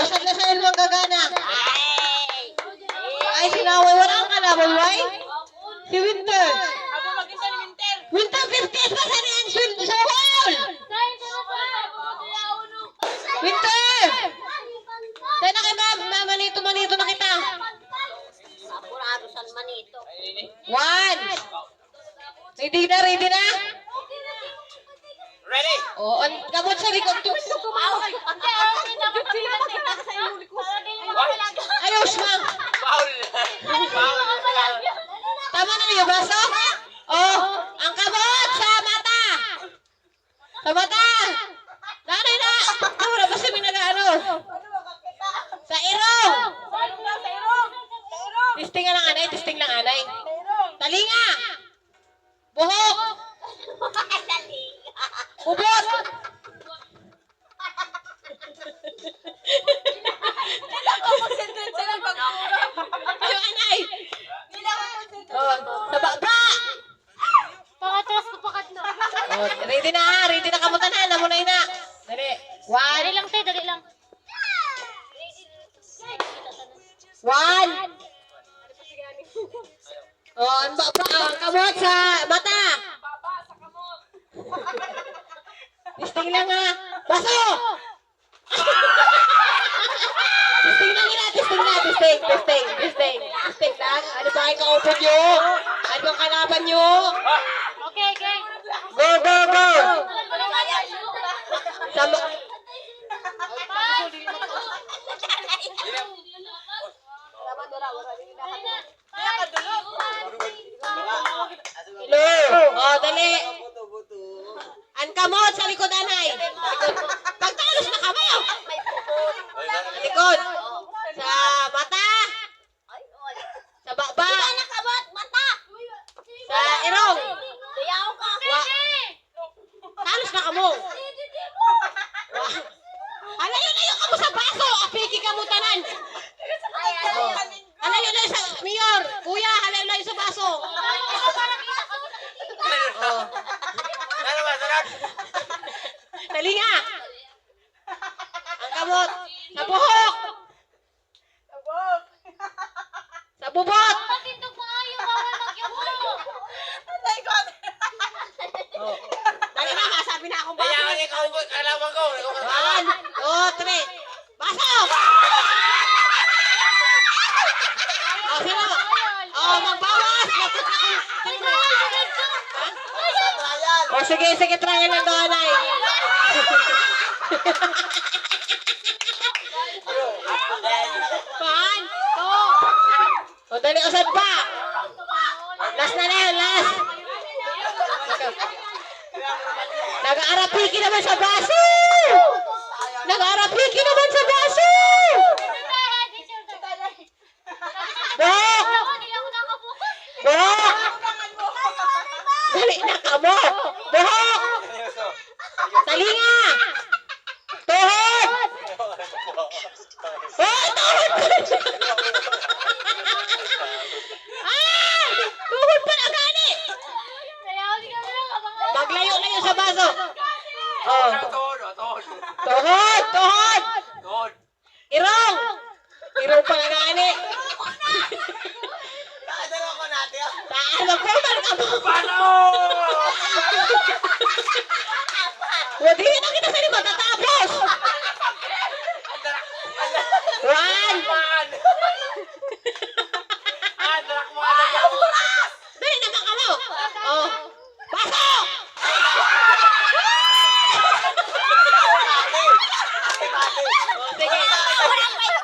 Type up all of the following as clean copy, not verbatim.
lasad-lasayan mo ang gagana. Ay, sinaway. Wala ang kalaban, why? Si Winter. Winter 50 pa sa niyan sa wall. Winter! Tayo na kay manito na kita. One. Ready na? Ready? Oh, gamot sa likod. Ayos, ma'am. Foul. Tama na niyo, baso? Oh, ang kamot sa mata. Sa mata. Nanay na. Wala ba siya minagaano? Sa irong. Testing lang anay. Talinga. Buhok. Ubot. Ayaw anay. Oh, sa baba. Oh, ready na kamutan na. Namunay na. Dali. Dali lang, te, dali lang. One. Oh, ang kamot sa mata. Testing lang ha. Baso! Testing lang. Ano ba ang kaupo nyo? Ano ang kalaban nyo? Okay. Go! Sama. Hello. Oh, dali. Ang kamot sa likod, anay. Pagtalos na kamay. Sa likod. Sa mata. Sa baba. Sa irong. Talos na kamo. Halayo ka mo sa baso. Apiki ka mo tanan. Halayo sa mayor. Kuya, halayo sa baso. Oh. Talinga. Ang kamot. Sa buhok. Sa bubot. Oh. Dali na, masabi na akong baso. Kaya ikaw kalaban ko. 1, 2, 3. Baso! Oh, sino? Oh, magbawas. Oh, sige, trial lang doon, ay. Pahan? O, dali, usad pa. Last na yan, last. Nag-aarapiki naman sa baso. Buhok. Dali na ka mo. Buhok. Talinga. Tuhod. Oh, tuhod. Tuhod pa na gani. Maglayo sa baso. Oh. Tuhod. Irong pa na gani. Magpuman ka mo. Wadi na kita sa lima tatapos. 1. Dali naman ka mo. Oh. Baso! Oh, sige.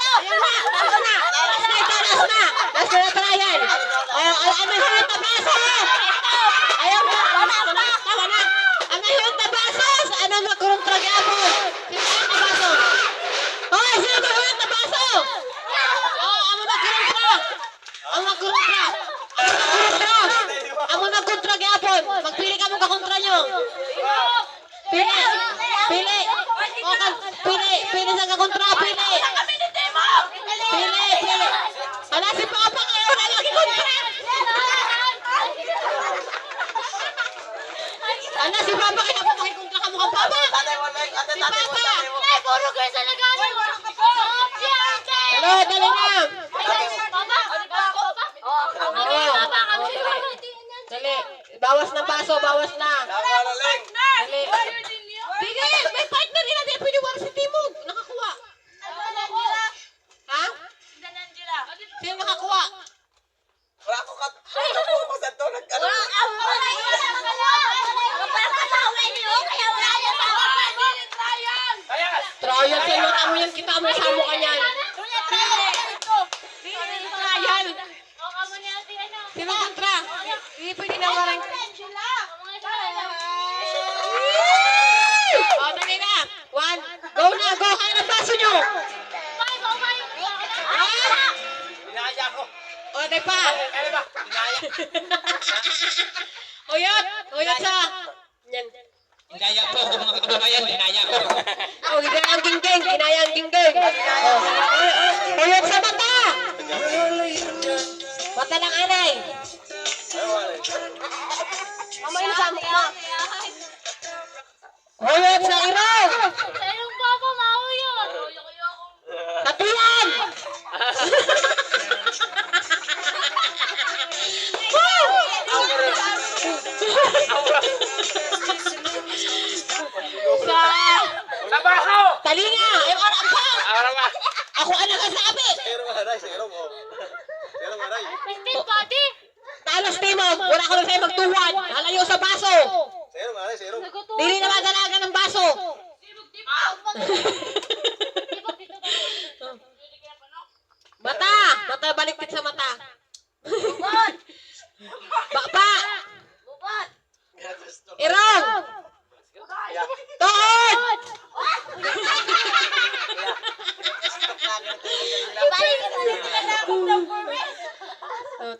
Ayun na. Last na trial. Oh, ano yung tabaso? Ayun na. Tawa na. Ang ngayon tabaso. Ano magkurong tragyapo? Sino yung tabaso? Oh, sino ba yung tabaso? Oh, ang magkurong tra. Ang magkurong tragyapo. Magpili ka mo kakontra nyo. Pili. Pili sa kakontra. Pili. Ala si Papa kayo na lagi kontra. Ala si Papa kaya mo makikontra ka mo kang Papa. Si Papa. Puro kayo sa nagano. dali na. Dali. Bawas na baso, bawas na. Dali. Dili, may partner ina di pwede war si Timog. Nakakuha. Ha? Sino nakakuha? Wala ako kat. Ako masad to nag-ano. Trial sa'yo, mo yan, kita mo sa mukha niyan. Trial. Sino kontra? Hindi pwede na warang. O, dali na. One. Go na, go. Kaya ng baso nyo. Dinaya ko. O, di pa. Ano ba? Dinaya. Uyot. Uyot sa. Yan. Dinaya ko. Kung mga kababayan, dinaya ko. O, ginayang gingging. Ginayang gingging. O, uyot sa mata. Mata ng anay. Mamay na sa mukha. Uyot sa irong. Tatuyan. Sa Trabaho! talinga. Ay, orang pa. Ara ba? Ako ano ka sabi? Zero maray, zero mo. Zero maray. Talos timog. Wala ko na sa'yo magtuwan. Halayo sa baso. Zero maray, zero. Dili na madalaga ng baso. Mata. Mata baliktad sa mata. Bakba. Irong. Tuhod.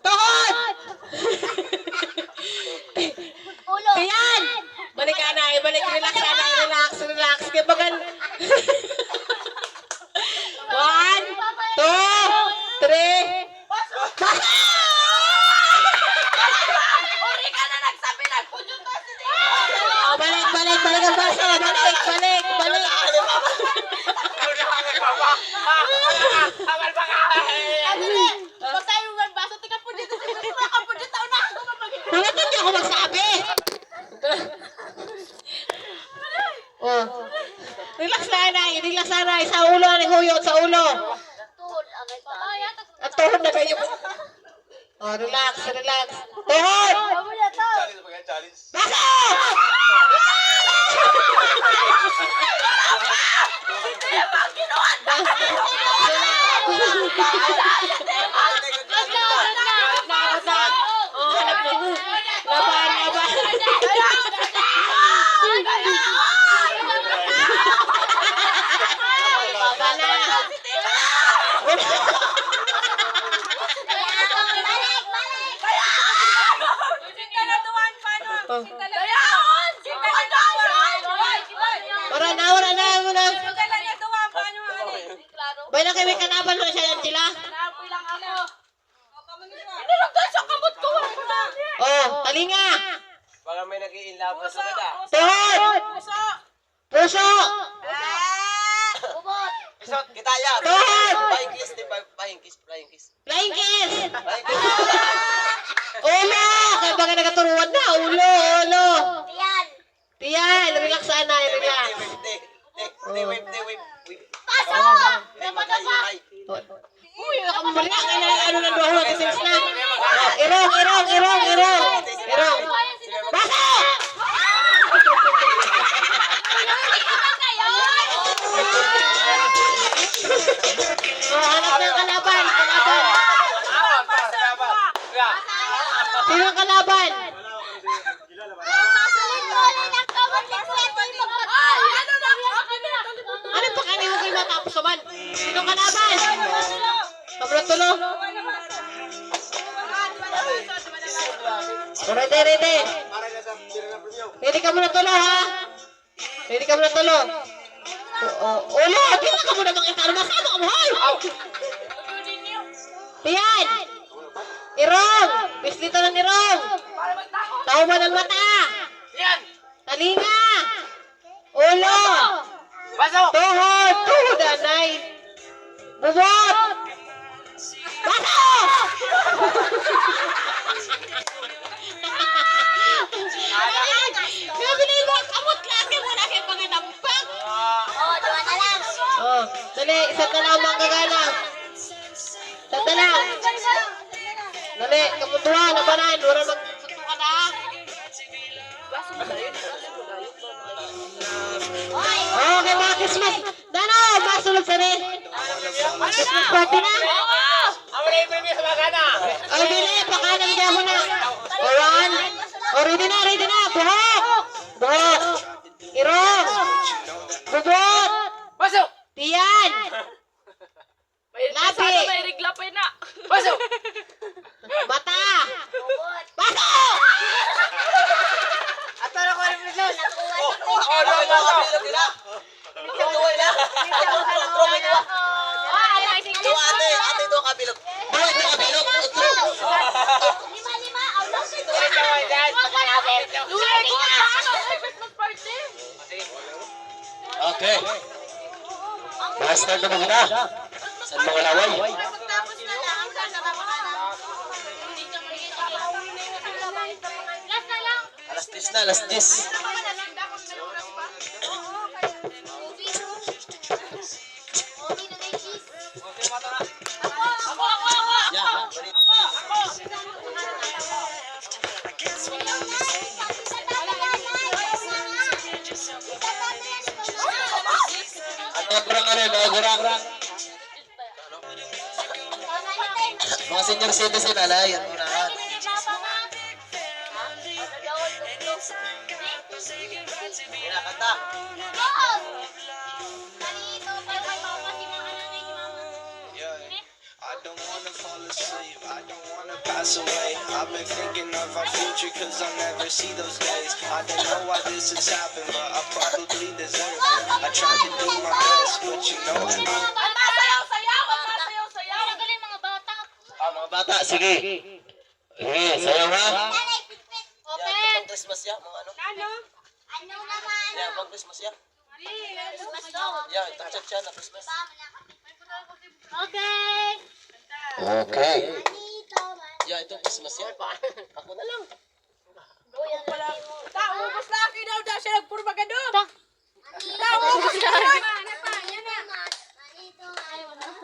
Tuhod. Ayan. Balik ka na. Balik. Relax ka na. Relax. Relax. Kaya bagan. 1, 2, 3. Oh, balik, balik, balik ang baso. Balik, balik, balik. Awal ba ka? Bakit hindi ako magsabi? Oh. Relax na, Nay. Relax na, Nay. Sa ulo, ni Huyot, sa ulo. At tuhod na kayo. Oh, relax, relax. Tuhod! Challenge ba yan? Challenge? Baso! Nakakot na. Oh, hanap na. Laban, laban. Baba na. Wala na, wala na, wala. Bay na kayo may kanaban na siya yan sila. Oh, talinga. Baka may nag-i-inlove sa kada. Tuhod. Puso. Isot, kitaya. Tuhod. Flying kiss, di ba? Flying kiss, flying kiss. Flying kiss. Flying kiss. Ulo. Kaya baka nagaturuan na. Ulo, ulo. Tiyan, relax sana, relax. Wave. Uy, kamariya ka na ano ng doho at sins na. Irong. Baso! Oh, hanap ng kalaban. Sino ang kalaban? Ano pa kanina mo kayo matapos naman? Sino ang kalaban? Sobrang tulo. Ready. Ready ka muna tulo, ha? Ready ka muna tulo. Ulo, di na ka muna makita. Ano masama ka mo, hoy? Tiyan. Irong. Bislito ng irong. Tao mo ng mata. Talinga. Ulo. Baso! Tuhod. Tuhod, anay. Bubot. Dali, isa na lang manggagalang. Isa na lang. Dali, kamunduhan, labanan. Wala magsutukan na. Okay, mga Christmas. Dano, masulog sa rin. Christmas party na. Ay, bili, pakanan ka mo na. Oran. O, ready na. Buhok. Irong. Bubot. Pasok! Tiyan. Labi. Pasok! Mata. Pasok! Ate, ito kabilog. Boy, ito kabilog. Okay. Master na muna. Sa mga laway. Last na lang. Alas 10 na, alas 10. Kurang. Mga senior citizen, ala, yan muna. Kinakanta. I don't wanna fall asleep, I don't wanna pass away. I've been thinking of our future cause I'll never see those days. I don't know why this has happened, but I probably deserve it. I tried to do my best, but you know that Galing mga bata. Mga bata, sige. Sige, sayaw ha. Open. Christmas ya, mga ano? Ano naman? Ya, pang Christmas ya. Christmas daw. Ya, itachat siya na Christmas. Okay. Okay. Dito man. Ya, ito Christmas ya. Ako na lang. Ubus lagi daw siya nagpurmagado. Ta. Ubus lagi.